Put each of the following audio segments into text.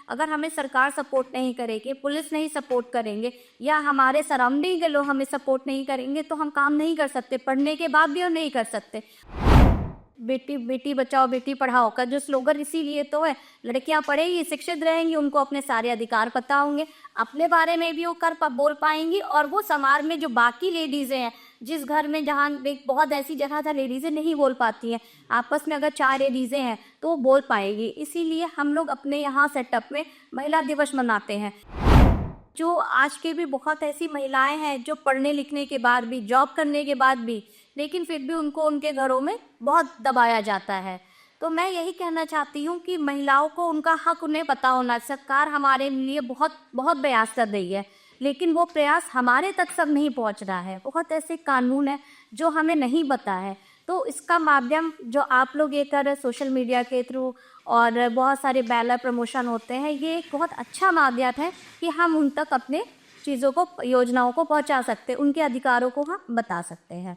अगर हमें सरकार सपोर्ट नहीं करेगी, पुलिस नहीं सपोर्ट करेंगे या हमारे सराउंडिंग के लोग हमें सपोर्ट नहीं करेंगे तो हम काम नहीं कर सकते, पढ़ने के बाद भी और नहीं कर सकते। बेटी बेटी बचाओ बेटी पढ़ाओ का जो स्लोगन इसीलिए तो है, लड़कियां पढ़ेंगी, शिक्षित रहेंगी, उनको अपने सारे अधिकार पता होंगे, अपने बारे में भी वो बोल पाएंगी और वो समाज में जो बाकी लेडीज़ें हैं, जिस घर में जहाँ बहुत ऐसी जगह था लेडीज़ें नहीं बोल पाती हैं, आपस में अगर 4 लेडीज़ें हैं तो वो बोल पाएंगी। इसीलिए हम लोग अपने यहाँ सेटअप में महिला दिवस मनाते हैं। जो आज के भी बहुत ऐसी महिलाएं हैं जो पढ़ने लिखने के बाद भी, जॉब करने के बाद भी, लेकिन फिर भी उनको उनके घरों में बहुत दबाया जाता है। तो मैं यही कहना चाहती हूँ कि महिलाओं को उनका हक उन्हें पता होना। सरकार हमारे लिए बहुत बहुत प्रयास कर रही है, लेकिन वो प्रयास हमारे तक सब नहीं पहुँच रहा है। बहुत ऐसे कानून हैं जो हमें नहीं पता है। तो इसका माध्यम जो आप लोग ये कर रहे सोशल मीडिया के थ्रू और बहुत सारे बैनर प्रमोशन होते हैं, ये एक बहुत अच्छा माध्यम है कि हम उन तक अपने चीज़ों को, योजनाओं को पहुंचा सकते हैं, उनके अधिकारों को हम बता सकते हैं।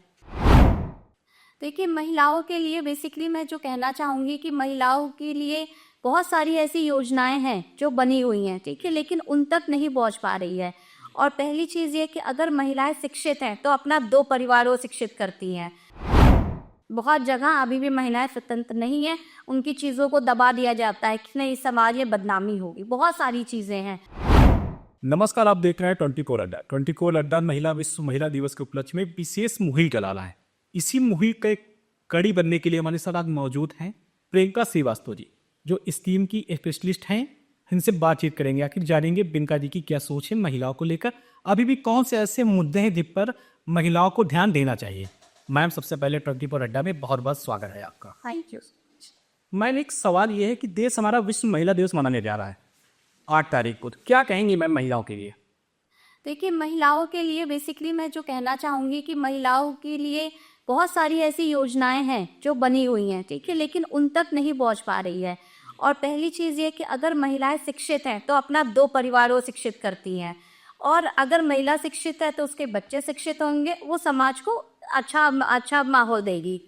देखिए, महिलाओं के लिए बेसिकली मैं जो कहना चाहूँगी कि महिलाओं के लिए बहुत सारी ऐसी योजनाएं हैं जो बनी हुई हैं, ठीक है, लेकिन उन तक नहीं पहुंच पा रही है। और पहली चीज़ ये कि अगर महिलाएं शिक्षित हैं तो अपना 2 परिवारों को शिक्षित करती हैं। बहुत जगह अभी भी महिलाएं स्वतंत्र नहीं है, उनकी चीज़ों को दबा दिया जाता है कि नहीं समाज में बदनामी होगी, बहुत सारी चीज़ें हैं। नमस्कार, आप देख रहे हैं 24 अड्डा। 24 अड्डा महिला विश्व महिला दिवस के उपलक्ष्य में विशेष मुहिम चला रहा है। इसी मुहिम के कड़ी बनने के लिए हमारे साथ आज मौजूद हैं प्रियंका श्रीवास्तव जी, जो इस टीम की स्पेशलिस्ट हैं। इनसे बातचीत करेंगे, आखिर जानेंगे प्रियंका जी की क्या सोच है महिलाओं को लेकर, अभी भी कौन से ऐसे मुद्दे हैं जिन पर महिलाओं को ध्यान देना चाहिए। मैम, सबसे पहले 24 अड्डा में बहुत बहुत स्वागत है आपका। Thank you. मैम, एक सवाल ये है कि देश हमारा विश्व महिला दिवस मनाने जा रहा है 8 तारीख को, क्या कहेंगी मैम महिलाओं के लिए? देखिए, महिलाओं के लिए बेसिकली मैं जो कहना चाहूँगी कि महिलाओं के लिए बहुत सारी ऐसी योजनाएं हैं जो बनी हुई हैं, ठीक है, लेकिन उन तक नहीं पहुंच पा रही है। और पहली चीज़ ये कि अगर महिलाएं शिक्षित हैं तो अपना 2 परिवारों को शिक्षित करती हैं, और अगर महिला शिक्षित है तो उसके बच्चे शिक्षित होंगे, वो समाज को अच्छा माहौल देगी।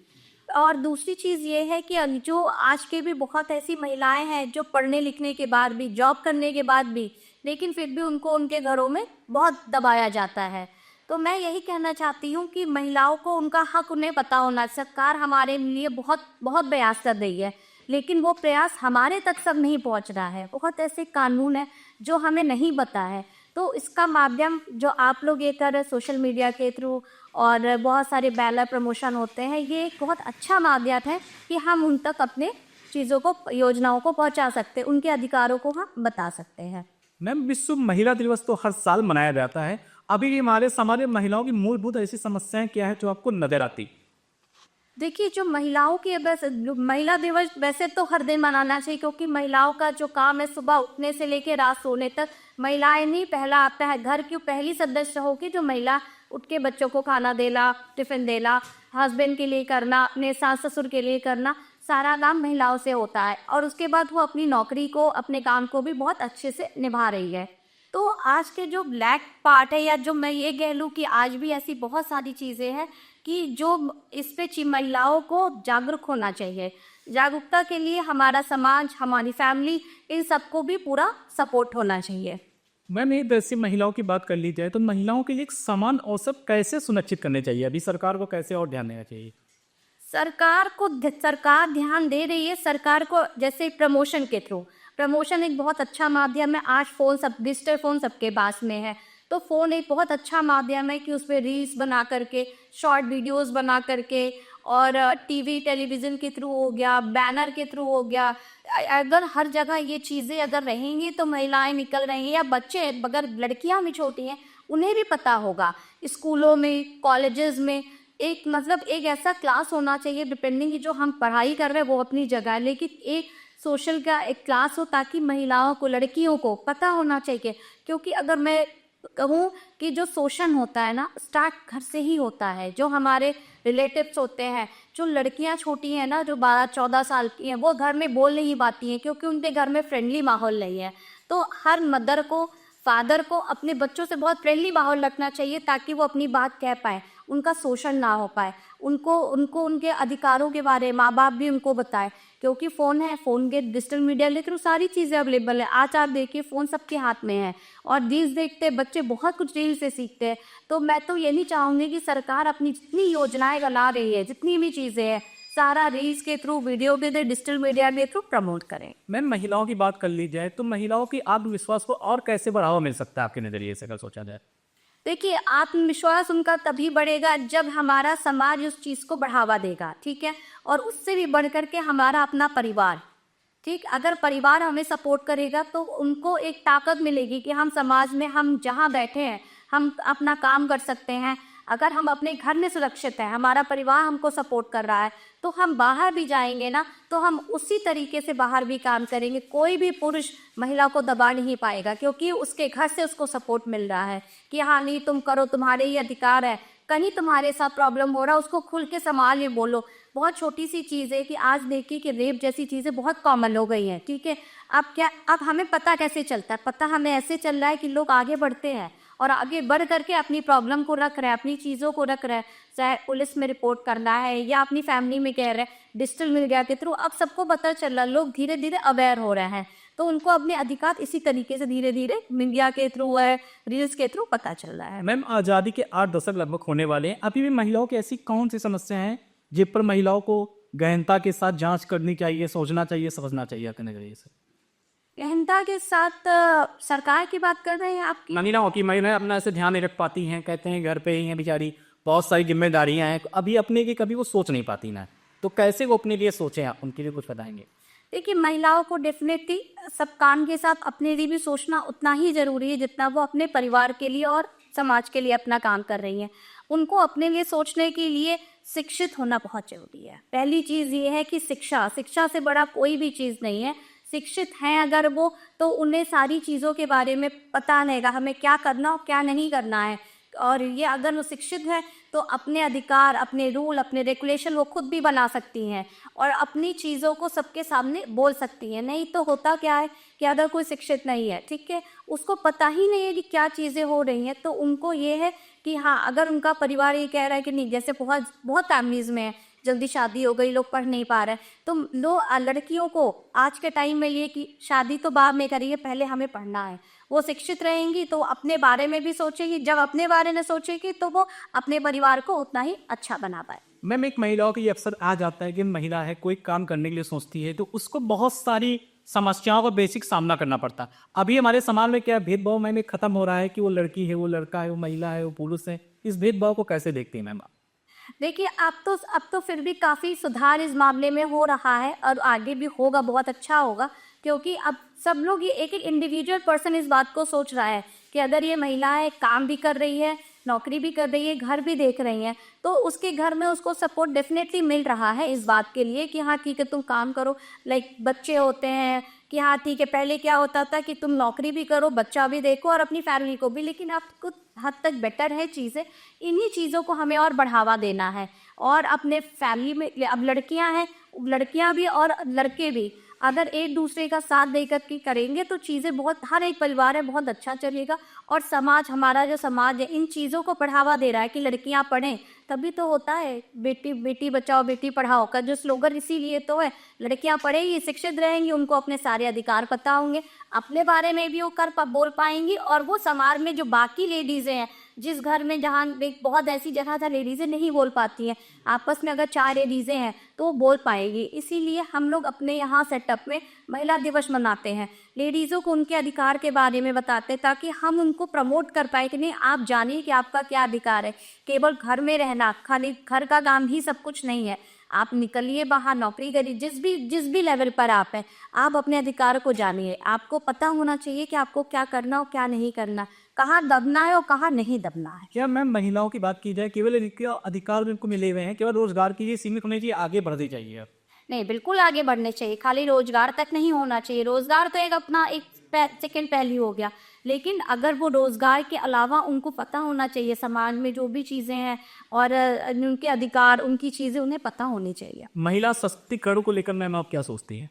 और दूसरी चीज़ ये है कि जो आज के भी बहुत ऐसी महिलाएं हैं जो पढ़ने लिखने के बाद भी, जॉब करने के बाद भी, लेकिन फिर भी उनको उनके घरों में बहुत दबाया जाता है। तो मैं यही कहना चाहती हूँ कि महिलाओं को उनका हक उन्हें पता होना। सरकार हमारे लिए बहुत बहुत प्रयास कर रही है, लेकिन वो प्रयास हमारे तक सब नहीं पहुँच रहा है। बहुत ऐसे कानून हैं जो हमें नहीं पता है। तो इसका माध्यम जो आप लोग ये कर रहे सोशल मीडिया के थ्रू और बहुत सारे बैनर प्रमोशन होते हैं, ये एक बहुत अच्छा माध्यम है कि हम उन तक अपने चीज़ों को, योजनाओं को पहुंचा सकते हैं, उनके अधिकारों को हम बता सकते हैं। मैम, विश्व महिला दिवस तो हर साल मनाया जाता है, अभी हमारे समाज में महिलाओं की मूलभूत ऐसी समस्याएं क्या है जो आपको नजर आती? देखिए, जो महिलाओं की महिला दिवस वैसे तो हर दिन मनाना चाहिए, क्योंकि महिलाओं का जो काम है सुबह उठने से लेकर रात सोने तक, महिलाएं नहीं पहला आता है। घर की पहली सदस्य होगी जो महिला उठ के बच्चों को खाना देना, टिफिन देना, हस्बैंड के लिए करना, अपने सास ससुर के लिए करना, सारा काम महिलाओं से होता है। और उसके बाद वो अपनी नौकरी को, अपने काम को भी बहुत अच्छे से निभा रही है। तो आज के जो ब्लैक पार्ट है, या जो मैं ये कह लूँ कि आज भी ऐसी बहुत सारी चीज़ें हैं कि जो इस पे महिलाओं को जागरूक होना चाहिए। जागरूकता के लिए हमारा समाज, हमारी फैमिली, इन सबको भी पूरा सपोर्ट होना चाहिए। मैम, ये वैसे महिलाओं की बात कर ली जाए तो महिलाओं के लिए एक समान अवसर कैसे सुनिश्चित करने चाहिए? अभी सरकार को कैसे और ध्यान देना चाहिए? सरकार ध्यान दे रही है। सरकार को जैसे प्रमोशन के थ्रू, प्रमोशन एक बहुत अच्छा माध्यम है। आज डिजिटल फ़ोन सबके पास में है, तो फ़ोन एक बहुत अच्छा माध्यम है कि उस पर रील्स बना करके, शॉर्ट वीडियोस बना करके, और टीवी टेलीविज़न के थ्रू हो गया, बैनर के थ्रू हो गया। अगर हर जगह ये चीज़ें अगर रहेंगी तो महिलाएं निकल रही हैं, या बच्चे, अगर लड़कियां भी छोटी हैं उन्हें भी पता होगा। स्कूलों में, कॉलेजेस में एक ऐसा क्लास होना चाहिए, डिपेंडिंग कि जो हम पढ़ाई कर रहे हैं वो अपनी जगह है, लेकिन एक सोशल का एक क्लास हो ताकि महिलाओं को, लड़कियों को पता होना चाहिए। क्योंकि अगर मैं कहूँ कि जो शोषण होता है ना, स्टार्ट घर से ही होता है। जो हमारे रिलेटिव्स होते हैं, जो लड़कियां छोटी हैं ना, जो 12-14 साल की हैं, वो घर में बोल नहीं पाती हैं क्योंकि उनके घर में फ्रेंडली माहौल नहीं है। तो हर मदर को, फादर को अपने बच्चों से बहुत फ्रेंडली माहौल रखना चाहिए ताकि वो अपनी बात कह पाएँ। उनका शोषण ना हो पाए, उनको उनको उनके अधिकारों के बारे में माँ बाप भी उनको बताए, क्योंकि फ़ोन है, फ़ोन के डिजिटल मीडिया लेकर सारी चीज़ें अवेलेबल है। आज आप देखिए फ़ोन सबके हाथ में है और रील्स देखते बच्चे बहुत कुछ रील से सीखते हैं। तो मैं तो ये नहीं चाहूँगी कि सरकार अपनी जितनी योजनाएं बना रही है, जितनी भी चीज़ें हैं, सारा रील्स के थ्रू, वीडियो के थ्रू, डिजिटल मीडिया के थ्रू प्रमोट करें। मैम महिलाओं की बात कर ली जाए तो महिलाओं की आत्मविश्वास को और कैसे बढ़ावा मिल सकता है आपके नज़रिए से अगर सोचा जाए? देखिए, आत्मविश्वास उनका तभी बढ़ेगा जब हमारा समाज उस चीज़ को बढ़ावा देगा, ठीक है? और उससे भी बढ़ कर के हमारा अपना परिवार, ठीक? अगर परिवार हमें सपोर्ट करेगा तो उनको एक ताकत मिलेगी कि हम समाज में, हम जहाँ बैठे हैं, हम अपना काम कर सकते हैं। अगर हम अपने घर में सुरक्षित हैं, हमारा परिवार हमको सपोर्ट कर रहा है, तो हम बाहर भी जाएंगे ना, तो हम उसी तरीके से बाहर भी काम करेंगे। कोई भी पुरुष महिला को दबा नहीं पाएगा, क्योंकि उसके घर से उसको सपोर्ट मिल रहा है कि हाँ नहीं तुम करो, तुम्हारे ही अधिकार है। कहीं तुम्हारे साथ प्रॉब्लम हो रहा है, उसको खुल के समाज में बोलो। बहुत छोटी सी चीज़ है कि आज देखिए कि रेप जैसी चीज़ें बहुत कॉमन हो गई हैं, ठीक है? अब हमें पता कैसे चलता है? पता हमें ऐसे चल रहा है कि लोग आगे बढ़ते हैं और आगे बढ़ करके अपनी प्रॉब्लम को रख रहे हैं, अपनी चीज़ों को रख रहे हैं, चाहे पुलिस में रिपोर्ट करना है या अपनी फैमिली में कह रहे हैं, डिजिटल मीडिया के थ्रू अब सबको पता चल रहा है, लोग धीरे धीरे अवेयर हो रहे हैं। तो उनको अपने अधिकार इसी तरीके से धीरे धीरे मीडिया के थ्रू है, रील्स के थ्रू पता चल रहा है। मैम आज़ादी के 8 दशक लगभग होने वाले हैं, अभी भी महिलाओं की ऐसी कौन सी समस्या हैं जिन पर महिलाओं को गहनता के साथ जांच करनी चाहिए, सोचना चाहिए, समझना चाहिए आपके नजरिए से? गहनता के साथ सरकार की बात कर रहे हैं आपकी? महिलाओं की, महिलाएं अपना ऐसे ध्यान नहीं रख पाती हैं, कहते हैं घर पे ही हैं बेचारी, बहुत सारी जिम्मेदारियां हैं, अभी अपने की कभी वो सोच नहीं पाती ना, तो कैसे वो अपने लिए सोचें, आप उनके लिए कुछ बताएंगे? देखिए, महिलाओं को डेफिनेटली सब काम के साथ अपने लिए भी सोचना उतना ही ज़रूरी है जितना वो अपने परिवार के लिए और समाज के लिए अपना काम कर रही हैं। उनको अपने लिए सोचने के लिए शिक्षित होना बहुत ज़रूरी है। पहली चीज़ ये है कि शिक्षा से बड़ा कोई भी चीज़ नहीं है। शिक्षित हैं अगर वो, तो उन्हें सारी चीज़ों के बारे में पता रहेगा, हमें क्या करना और क्या नहीं करना है। और ये अगर वो शिक्षित है तो अपने अधिकार, अपने रूल, अपने रेगुलेशन वो खुद भी बना सकती हैं और अपनी चीज़ों को सबके सामने बोल सकती हैं। नहीं तो होता क्या है कि अगर कोई शिक्षित नहीं है, ठीक है, उसको पता ही नहीं है कि क्या चीज़ें हो रही हैं, तो उनको ये है कि हाँ, अगर उनका परिवार ये कह रहा है कि नहीं, जैसे बहुत बहुत फैमिलीज़ में है, जल्दी शादी हो गई, लोग पढ़ नहीं पा रहे हैं, तो लड़कियों को आज के टाइम में ये कि शादी तो बाद में करिए, पहले हमें पढ़ना है। वो शिक्षित रहेंगी तो अपने बारे में भी सोचेगी, जब अपने बारे में सोचेगी तो वो अपने परिवार को उतना ही अच्छा बना पाए। मैम एक महिलाओं की अक्सर आ जाता है कि महिला है, कोई काम करने के लिए सोचती है तो उसको बहुत सारी समस्याओं का बेसिक सामना करना पड़ता है। अभी हमारे समाज में क्या भेदभाव मैम खत्म हो रहा है कि वो लड़की है, वो लड़का है, वो महिला है, वो पुरुष है, इस भेदभाव को कैसे देखती हैं मैम आप? देखिए, अब तो फिर भी काफ़ी सुधार इस मामले में हो रहा है और आगे भी होगा, बहुत अच्छा होगा, क्योंकि अब सब लोग, ये एक इंडिविजुअल पर्सन इस बात को सोच रहा है कि अगर ये महिलाएं काम भी कर रही है, नौकरी भी कर रही है, घर भी देख रही हैं, तो उसके घर में उसको सपोर्ट डेफिनेटली मिल रहा है इस बात के लिए कि हाँ ठीक है तुम काम करो। लाइक बच्चे होते हैं कि हाँ ठीक है, पहले क्या होता था कि तुम नौकरी भी करो, बच्चा भी देखो और अपनी फैमिली को भी, लेकिन अब कुछ हद तक बेटर है चीज़ें। इन्हीं चीज़ों को हमें और बढ़ावा देना है और अपने फैमिली में अब लड़कियां भी और लड़के भी अगर एक दूसरे का साथ देकर के करेंगे तो चीज़ें बहुत, हर एक परिवार है बहुत अच्छा चलेगा। और समाज, हमारा जो समाज है इन चीज़ों को बढ़ावा दे रहा है कि लड़कियां पढ़ें, तभी तो होता है बेटी बचाओ बेटी पढ़ाओ का जो स्लोगन इसीलिए तो है। लड़कियां पढ़ेंगी, शिक्षित रहेंगी, उनको अपने सारे अधिकार पता होंगे, अपने बारे में भी वो बोल पाएंगी और वो समाज में जो बाकी लेडीज़ें हैं, जिस घर में जहाँ बहुत ऐसी जगह था लेडीज़ें नहीं बोल पाती हैं, आपस में अगर 4 लेडीज़ें हैं तो वो बोल पाएगी। इसीलिए हम लोग अपने यहाँ सेटअप में महिला दिवस मनाते हैं, लेडीज़ों को उनके अधिकार के बारे में बताते हैं ताकि हम उनको प्रमोट कर पाए कि नहीं, आप जानिए कि आपका क्या अधिकार है। केवल घर में रहना, खाली घर का काम ही सब कुछ नहीं है, आप निकलिए बाहर, नौकरी करिए, जिस भी लेवल पर आप हैं, आप अपने अधिकार को जानिए। आपको पता होना चाहिए कि आपको क्या करना और क्या नहीं करना, कहाँ दबना है और कहाँ नहीं दबना है। क्या मैम महिलाओं की बात की जाए, केवल इनके अधिकार जिनको मिले हुए हैं केवल रोजगार के लिए सीमित होने चाहिए, आगे बढ़ते चाहिए अब? नहीं, बिल्कुल आगे बढ़ने चाहिए, खाली रोजगार तक नहीं होना चाहिए। रोजगार तो एक अपना एक सेकंड पहलू हो गया, लेकिन अगर वो रोजगार के अलावा उनको पता होना चाहिए समाज में जो भी चीज़ें हैं और उनके अधिकार, उनकी चीज़ें उन्हें पता होनी चाहिए। महिला सशक्तिकरण को लेकर मैम आप क्या सोचती हैं?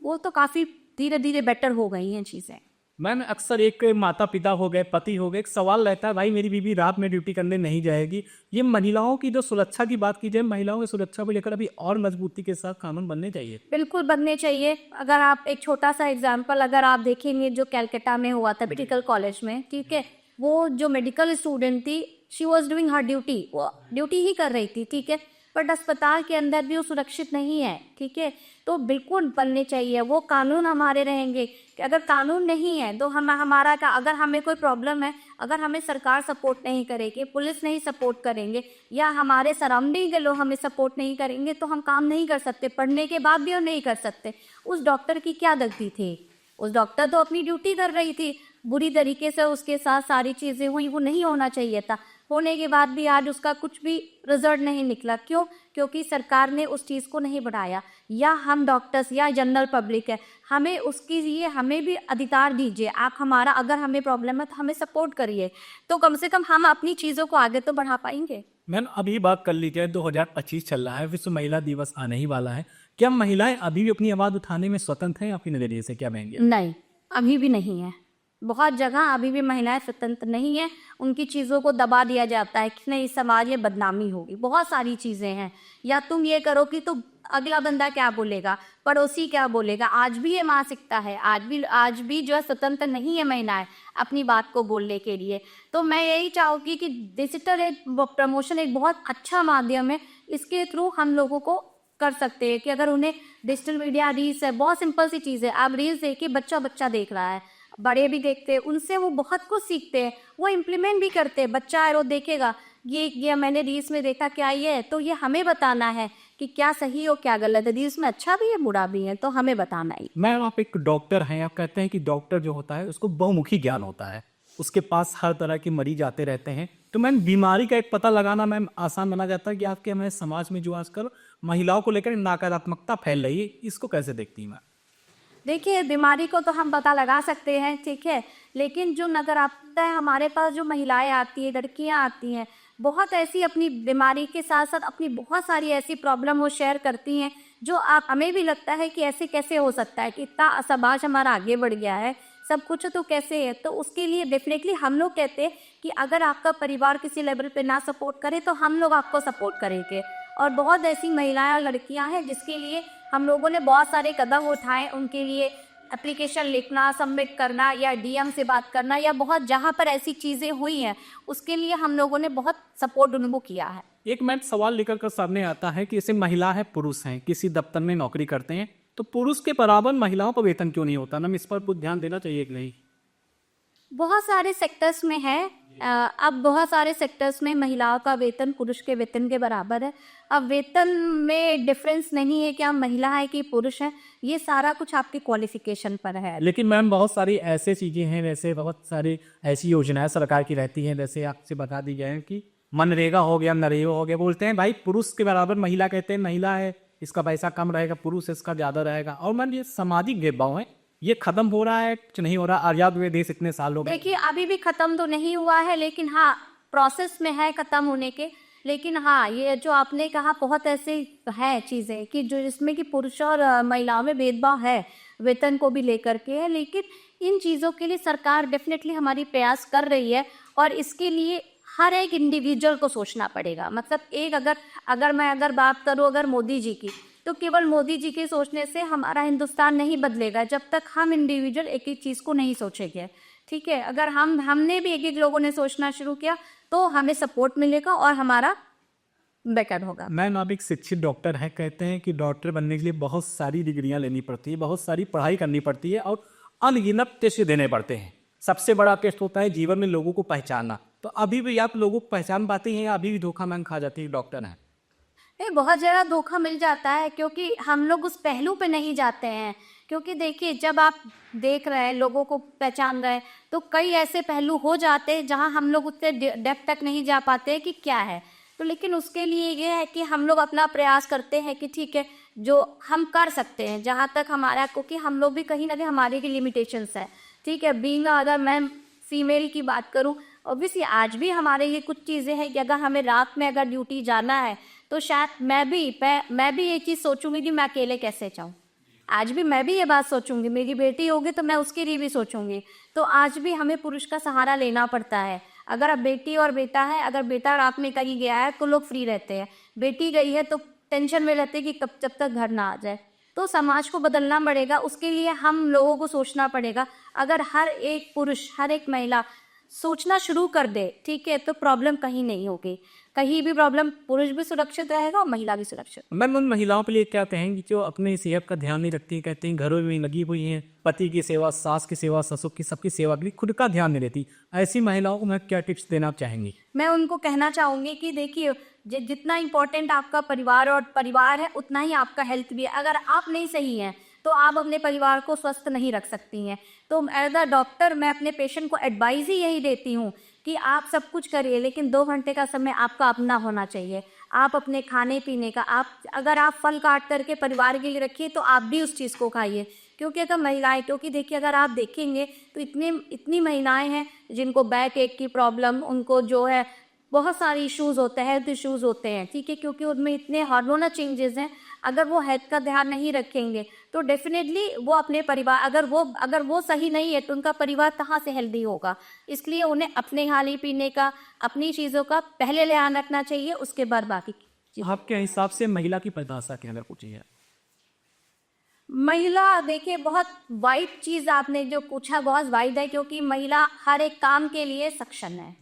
वो तो काफ़ी धीरे धीरे बेटर हो गई हैं चीज़ें। मैम अक्सर एक माता पिता हो गए, पति हो गए, एक सवाल रहता है, भाई मेरी बीवी रात में ड्यूटी करने नहीं जाएगी। ये महिलाओं की जो सुरक्षा की बात की जाए, महिलाओं की सुरक्षा को लेकर अभी और मजबूती के साथ कानून बनने चाहिए। बिल्कुल बनने चाहिए। अगर आप एक छोटा सा एग्जांपल अगर आप देखेंगे जो कलकत्ता में हुआ था मेडिकल कॉलेज में, ठीक है, वो जो मेडिकल स्टूडेंट थी, she was doing her duty, वो ड्यूटी ही कर रही थी, ठीक है, बट अस्पताल के अंदर भी वो सुरक्षित नहीं है, ठीक है। तो बिल्कुल बनने चाहिए वो कानून हमारे रहेंगे कि अगर कानून नहीं है तो हम हमारा का अगर हमें कोई प्रॉब्लम है, अगर हमें सरकार सपोर्ट नहीं करेगी, पुलिस नहीं सपोर्ट करेंगे या हमारे सराउंडिंग के लोग हमें सपोर्ट नहीं करेंगे तो हम काम नहीं कर सकते, पढ़ने के बाद भी हम नहीं कर सकते। उस डॉक्टर की क्या गलती थी? उस डॉक्टर तो अपनी ड्यूटी कर रही थी, बुरी तरीके से उसके साथ सारी चीज़ें हुई, वो नहीं होना चाहिए था। होने के बाद भी आज उसका कुछ भी रिजल्ट नहीं निकला। क्यों? क्योंकि सरकार ने उस चीज़ को नहीं बढ़ाया, या हम डॉक्टर्स या जनरल पब्लिक है, हमें उसके लिए हमें भी अधिकार दीजिए। आप हमारा अगर हमें प्रॉब्लम है तो हमें सपोर्ट करिए, तो कम से कम हम अपनी चीज़ों को आगे तो बढ़ा पाएंगे। मैम अभी बात कर लीजिए, 2025 चल रहा है, विश्व महिला दिवस आने ही वाला है। क्या महिलाएं अभी भी अपनी आवाज़ उठाने में स्वतंत्र हैं? आपके नज़रिए से क्या कहेंगे? नहीं, अभी भी नहीं है। बहुत जगह अभी भी महिलाएं स्वतंत्र नहीं है, उनकी चीज़ों को दबा दिया जाता है कि नहीं समाज में बदनामी होगी। बहुत सारी चीज़ें हैं, या तुम ये करोगी तो अगला बंदा क्या बोलेगा, पड़ोसी क्या बोलेगा। आज भी ये मानसिकता है, आज भी जो है स्वतंत्र नहीं है महिलाएं अपनी बात को बोलने के लिए। तो मैं यही चाहूँगी कि डिजिटल एक प्रमोशन एक बहुत अच्छा माध्यम है, इसके थ्रू हम लोगों को कर सकते हैं कि अगर उन्हें डिजिटल मीडिया रील्स है, बहुत सिंपल सी चीज़ है, आप रील्स देखिए, बच्चा देख रहा है, बड़े भी देखते हैं, उनसे वो बहुत कुछ सीखते हैं, वो इम्प्लीमेंट भी करते हैं। बच्चा है वो देखेगा ये मैंने रील्स में देखा, क्या ये है, तो ये हमें बताना है कि क्या सही और क्या गलत है, रील्स में अच्छा भी है बुरा भी है, तो हमें बताना ही। मैम आप एक डॉक्टर हैं, आप कहते हैं कि डॉक्टर जो होता है उसको बहुमुखी ज्ञान होता है, उसके पास हर तरह के मरीज आते रहते हैं, तो मैम बीमारी का एक पता लगाना मैम आसान माना जाता है कि आपके हमारे समाज में जो आजकल महिलाओं को लेकर नकारात्मकता फैल रही है, इसको कैसे देखती हैं मैम? देखिए, बीमारी को तो हम पता लगा सकते हैं, ठीक है, लेकिन जो नकारात्मकता है, हमारे पास जो महिलाएं आती हैं, लड़कियां आती हैं, बहुत ऐसी अपनी बीमारी के साथ साथ अपनी बहुत सारी ऐसी प्रॉब्लम वो शेयर करती हैं जो आप हमें भी लगता है कि ऐसे कैसे हो सकता है कि इतना समाज हमारा आगे बढ़ गया है, सब कुछ तो कैसे है। तो उसके लिए डेफिनेटली हम लोग कहते हैं कि अगर आपका परिवार किसी लेवल पे ना सपोर्ट करे तो हम लोग आपको सपोर्ट करेंगे। और बहुत ऐसी महिलाएं और लड़कियां हैं जिसके लिए हम लोगों ने बहुत सारे कदम उठाए, उनके लिए एप्लीकेशन लिखना, सबमिट करना, या डीएम से बात करना, या बहुत जहाँ पर ऐसी चीज़ें हुई हैं उसके लिए हम लोगों ने बहुत सपोर्ट उनको किया है। एक मैम सवाल लेकर कर सामने आता है कि जैसे महिला है, पुरुष हैं, किसी दफ्तर में नौकरी करते हैं, तो पुरुष के बराबर महिलाओं पर वेतन क्यों नहीं होता? मैम इस पर कुछ ध्यान देना चाहिए कि नहीं? बहुत सारे सेक्टर्स में है, अब बहुत सारे सेक्टर्स में महिलाओं का वेतन पुरुष के वेतन के बराबर है। अब वेतन में डिफरेंस नहीं है कि आप महिला है कि पुरुष है, ये सारा कुछ आपकी क्वालिफिकेशन पर है। लेकिन मैम बहुत सारी ऐसी चीज़ें हैं, जैसे बहुत सारी ऐसी योजनाएं सरकार की रहती हैं, जैसे आपसे बता दी जाए कि मनरेगा हो गया, नरेगा हो गया, बोलते हैं भाई पुरुष के बराबर महिला, कहते हैं महिला है इसका पैसा कम रहेगा, पुरुष इसका ज़्यादा रहेगा। और मैम ये सामाजिक भेदभाव है, ये खत्म हो रहा है कि नहीं हो रहा? आज़ाद हुए देश इतने साल हो गए। देखिए, अभी भी ख़त्म तो नहीं हुआ है, लेकिन हाँ प्रोसेस में है ख़त्म होने के। लेकिन हाँ, ये जो आपने कहा बहुत ऐसे है चीज़ें कि जो जिसमें कि पुरुष और महिलाओं में भेदभाव है, वेतन को भी लेकर के है, लेकिन इन चीज़ों के लिए सरकार डेफिनेटली हमारी प्रयास कर रही है। और इसके लिए हर एक इंडिविजुअल को सोचना पड़ेगा। मतलब एक अगर मैं बात करूँ अगर मोदी जी की, तो केवल मोदी जी के सोचने से हमारा हिंदुस्तान नहीं बदलेगा जब तक हम इंडिविजुअल एक एक चीज़ को नहीं सोचेंगे, ठीक है। अगर हमने भी एक लोगों ने सोचना शुरू किया तो हमें सपोर्ट मिलेगा और हमारा बेटर होगा। मैम आप एक शिक्षित डॉक्टर हैं, कहते हैं कि डॉक्टर बनने के लिए बहुत सारी डिग्रियां लेनी पड़ती है, बहुत सारी पढ़ाई करनी पड़ती है और अनगिनत टेस्ट देने पड़ते हैं। सबसे बड़ा टेस्ट होता है जीवन में लोगों को पहचानना। तो अभी भी आप लोगों को पहचान पाते हैं या अभी भी धोखा मैम खा जाती है डॉक्टर हैं? बहुत ज़्यादा धोखा मिल जाता है, क्योंकि हम लोग उस पहलू पे नहीं जाते हैं। क्योंकि देखिए, जब आप देख रहे हैं, लोगों को पहचान रहे हैं, तो कई ऐसे पहलू हो जाते हैं जहां हम लोग उतने डेप्थ तक नहीं जा पाते कि क्या है। तो लेकिन उसके लिए ये है कि हम लोग अपना प्रयास करते हैं कि ठीक है, जो हम कर सकते हैं जहां तक हमारा, क्योंकि हम लोग भी कहीं ना कहीं हमारे की लिमिटेशंस है, ठीक है। बीइंग अगर मैं फीमेल की बात करूँ, ऑब्वियसली आज भी हमारे ये कुछ चीज़ें हैं कि अगर हमें रात में अगर ड्यूटी जाना है तो शायद मैं भी ये चीज़ सोचूंगी कि मैं अकेले कैसे जाऊँ। आज भी मैं भी ये बात सोचूंगी, मेरी बेटी होगी तो मैं उसके लिए भी सोचूंगी। तो आज भी हमें पुरुष का सहारा लेना पड़ता है। अगर अब बेटी और बेटा है, अगर बेटा रात में कहीं गया है तो लोग फ्री रहते हैं, बेटी गई है तो टेंशन में रहते हैं कि कब जब तक घर ना आ जाए। तो समाज को बदलना पड़ेगा, उसके लिए हम लोगों को सोचना पड़ेगा। अगर हर एक पुरुष, हर एक महिला सोचना शुरू कर दे, ठीक है, तो प्रॉब्लम कहीं नहीं होगी। कहीं भी प्रॉब्लम, पुरुष भी सुरक्षित रहेगा और महिला भी सुरक्षित। मैम उन महिलाओं के लिए क्या कहेंगी जो अपनी सेहत का ध्यान नहीं रखती, कहते हैं घरों में लगी हुई हैं, पति की सेवा, सास की सेवा, ससुर की, सबकी सेवा के लिए खुद का ध्यान नहीं देती, ऐसी महिलाओं को मैं क्या टिप्स देना चाहेंगी? मैं उनको कहना चाहूँगी कि देखिए, जितना इम्पोर्टेंट आपका परिवार और परिवार है, उतना ही आपका हेल्थ भी है। अगर आप नहीं सही हैं तो आप अपने परिवार को स्वस्थ नहीं रख सकती हैं। तो एज अ डॉक्टर मैं अपने पेशेंट को एडवाइस ही यही देती हूँ कि आप सब कुछ करिए, लेकिन 2 घंटे का समय आपका अपना होना चाहिए। आप अपने खाने पीने का, अगर आप फल काट करके परिवार के लिए रखिए तो आप भी उस चीज़ को खाइए। क्योंकि अगर महिलाएं, क्योंकि देखिए अगर आप देखेंगे तो इतनी महिलाएं हैं जिनको बैक एक की प्रॉब्लम, उनको जो है बहुत सारे इश्यूज़ होते हैं, हेल्थ इश्यूज़ होते हैं, ठीक है, क्योंकि उनमें इतने हार्मोनल चेंजेस हैं। अगर वो हेल्थ का ध्यान नहीं रखेंगे तो डेफिनेटली वो अपने परिवार, अगर वो सही नहीं है तो उनका परिवार कहाँ से हेल्दी होगा। इसलिए उन्हें अपने खाने पीने का, अपनी चीज़ों का पहले ध्यान रखना चाहिए, उसके बाद बाकी चीज़। आपके हिसाब से महिला की परिभाषा क्या अगर पूछी है? महिला, देखिए बहुत वाइड चीज़ आपने जो पूछा, बहुत वाइड है, क्योंकि महिला हर एक काम के लिए सक्षम है।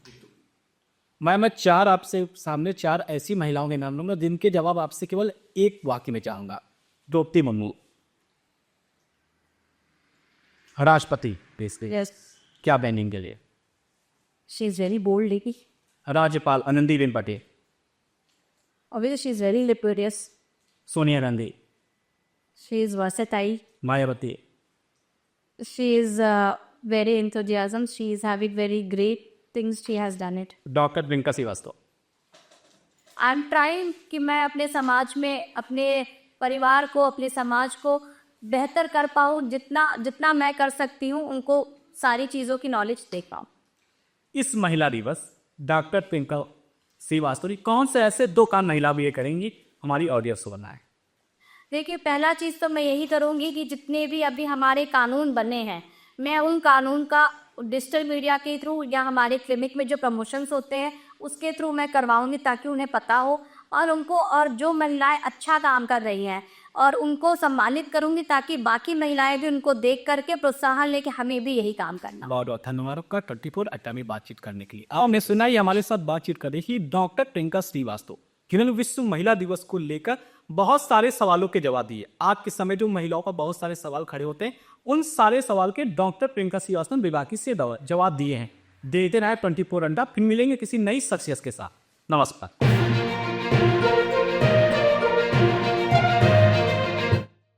मैं चार आपसे सामने 4 ऐसी महिलाओं के नाम लूंगा जिनके जवाब आपसे केवल एक वाक्य में चाहूंगा। द्रौपदी मुर्मू, राष्ट्रपति बेसिकली, यस, क्या बैनिंग के लिए? She is very bold lady, राज्यपाल Anandiben Patel, obviously she is very laborious, Sonia Gandhi, she is versatile, Mayawati, she is very enthusiasm, she is having very great things, she has done it. Doctor Priyanka Srivastava. I am trying कि मैं अपने समाज में, अपने परिवार को, अपने समाज को बेहतर कर पाऊँ, जितना मैं कर सकती हूँ, उनको सारी चीज़ों की नॉलेज दे पाऊँ। इस महिला दिवस डॉक्टर प्रियंका श्रीवास्तव जी कौन से ऐसे 2 काम महिला भी ये करेंगी हमारी ऑडियंस को बनाए? देखिए, पहला चीज़ तो मैं यही करूँगी कि जितने भी अभी हमारे कानून बने हैं, मैं उन कानून का डिजिटल मीडिया के थ्रू या हमारे क्लिनिक में जो प्रमोशंस होते हैं उसके थ्रू मैं करवाऊँगी, ताकि उन्हें पता हो और उनको, और जो महिलाएं अच्छा काम कर रही हैं और उनको सम्मानित करूँगी, ताकि बाकी महिलाएं भी उनको देख करके प्रोत्साहन लेके हमें भी यही काम करना। बहुत बहुत धन्यवाद आपका 24 अड्डा में बातचीत करने के लिए। आपने सुना ही हमारे साथ बातचीत कर रही थी डॉक्टर प्रियंका श्रीवास्तव, जिन्होंने विश्व महिला दिवस को लेकर बहुत सारे सवालों के जवाब दिए। आज के समय जो महिलाओं का बहुत सारे सवाल खड़े होते हैं, उन सारे सवाल के डॉक्टर प्रियंका श्रीवास्तव ने बेबाकी से जवाब दिए हैं। देते रहे 24 अड्डा, फिर मिलेंगे किसी नई शख्सियत के साथ। नमस्कार।